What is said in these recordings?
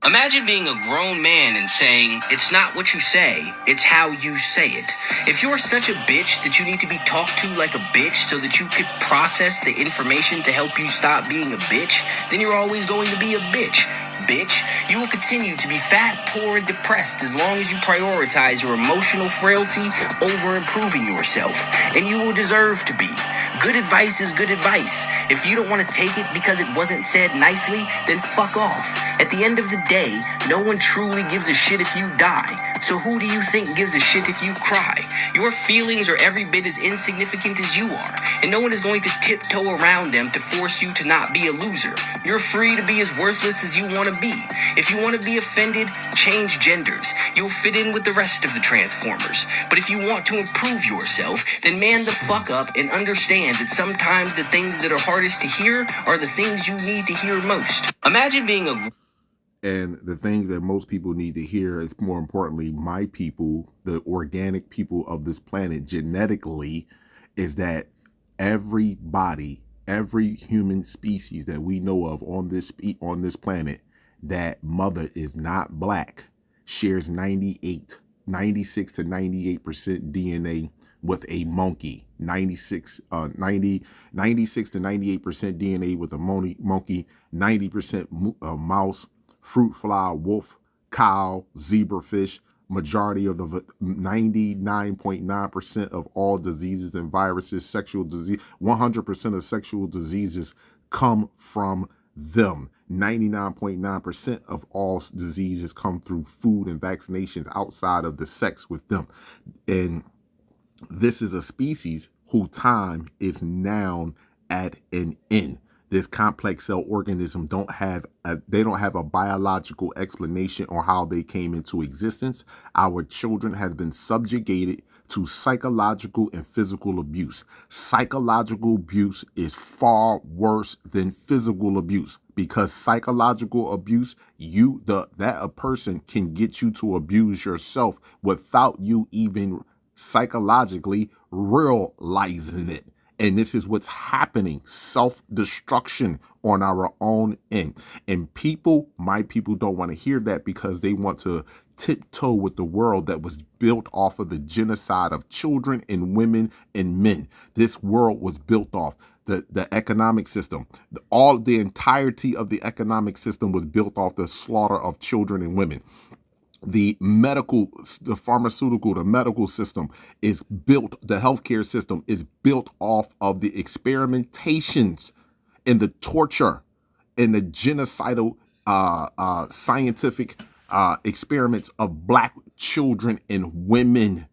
Imagine being a grown man and saying, it's not what you say, it's how you say it. If you're such a bitch that you need to be talked to like a bitch so that you could process the information to help you stop being a bitch, then you're always going to be a bitch. Bitch, you will continue to be fat, poor, and depressed as long as you prioritize your emotional frailty over improving yourself. And you will deserve to be. Good advice is good advice. If you don't want to take it because it wasn't said nicely, then fuck off. At the end of the day, no one truly gives a shit if you die. So who do you think gives a shit if you cry? Your feelings are every bit as insignificant as you are, and no one is going to tiptoe around them to force you to not be a loser. You're free to be as worthless as you want to be. If you want to be offended, change genders. You'll fit in with the rest of the Transformers. But if you want to improve yourself, then man the fuck up and understand that sometimes the things that are hardest to hear are the things you need to hear most. Imagine being a... And the things that most people need to hear is, more importantly, my people, the organic people of this planet, genetically, is that everybody, every human species that we know of on this planet, that mother is not black, shares 96 to 98% DNA with a monkey. 96 to 98% DNA with a monkey, 90% mouse, fruit fly, wolf, cow, zebrafish. Majority of the 99.9% of all diseases and viruses, sexual disease, 100% of sexual diseases come from them. 99.9% of all diseases come through food and vaccinations outside of the sex with them. And this is a species whose time is now at an end. This complex cell organism don't have a biological explanation on how they came into existence. Our children has been subjugated to psychological and physical abuse. Psychological abuse is far worse than physical abuse, because psychological abuse, a person can get you to abuse yourself without you even psychologically realizing it. And this is what's happening, self-destruction on our own end. And my people don't want to hear that, because they want to tiptoe with the world that was built off of the genocide of children and women and men. This world was built off the economic system. The entirety of the economic system was built off the slaughter of children and women. The pharmaceutical, the medical system is built, the healthcare system is built off of the experimentations and the torture and the genocidal scientific experiments of black children and women.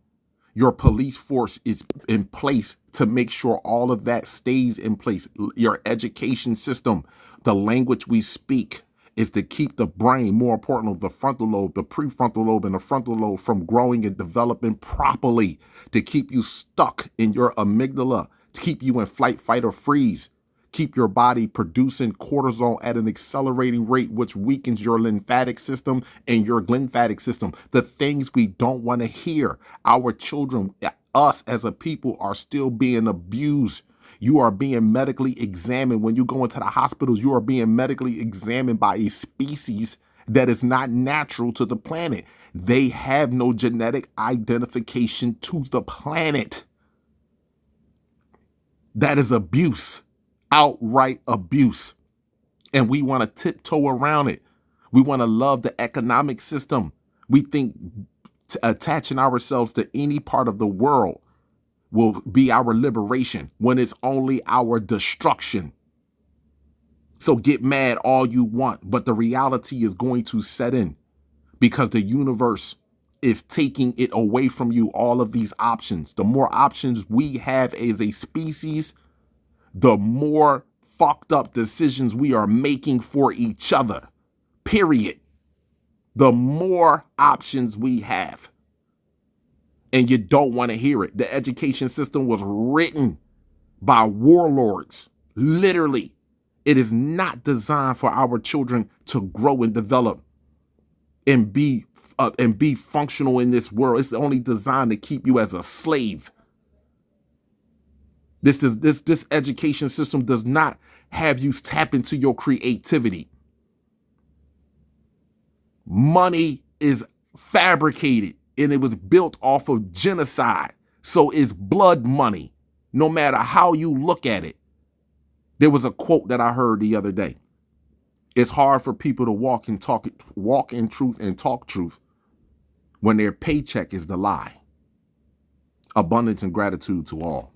Your police force is in place to make sure all of that stays in place. Your education system, the language we speak, is to keep the brain, more importantly, the frontal lobe, the prefrontal lobe, and the frontal lobe from growing and developing properly, to keep you stuck in your amygdala, to keep you in flight, fight, or freeze, keep your body producing cortisol at an accelerating rate, which weakens your lymphatic system and your glymphatic system. The things we don't want to hear. Our children, us as a people, are still being abused. You are being medically examined. When you go into the hospitals, you are being medically examined by a species that is not natural to the planet. They have no genetic identification to the planet. That is abuse, outright abuse. And we want to tiptoe around it. We want to love the economic system. We think attaching ourselves to any part of the world will be our liberation, when it's only our destruction. So get mad all you want, but the reality is going to set in, because the universe is taking it away from you, all of these options. The more options we have as a species, the more fucked up decisions we are making for each other, period. The more options we have. And you don't want to hear it. The education system was written by warlords. Literally, it is not designed for our children to grow and develop and be functional in this world. It's only designed to keep you as a slave. This education system does not have you tap into your creativity. Money is fabricated and it was built off of genocide. So it's blood money, no matter how you look at it. There was a quote that I heard the other day. It's hard for people to walk in truth and talk truth when their paycheck is the lie. Abundance and gratitude to all.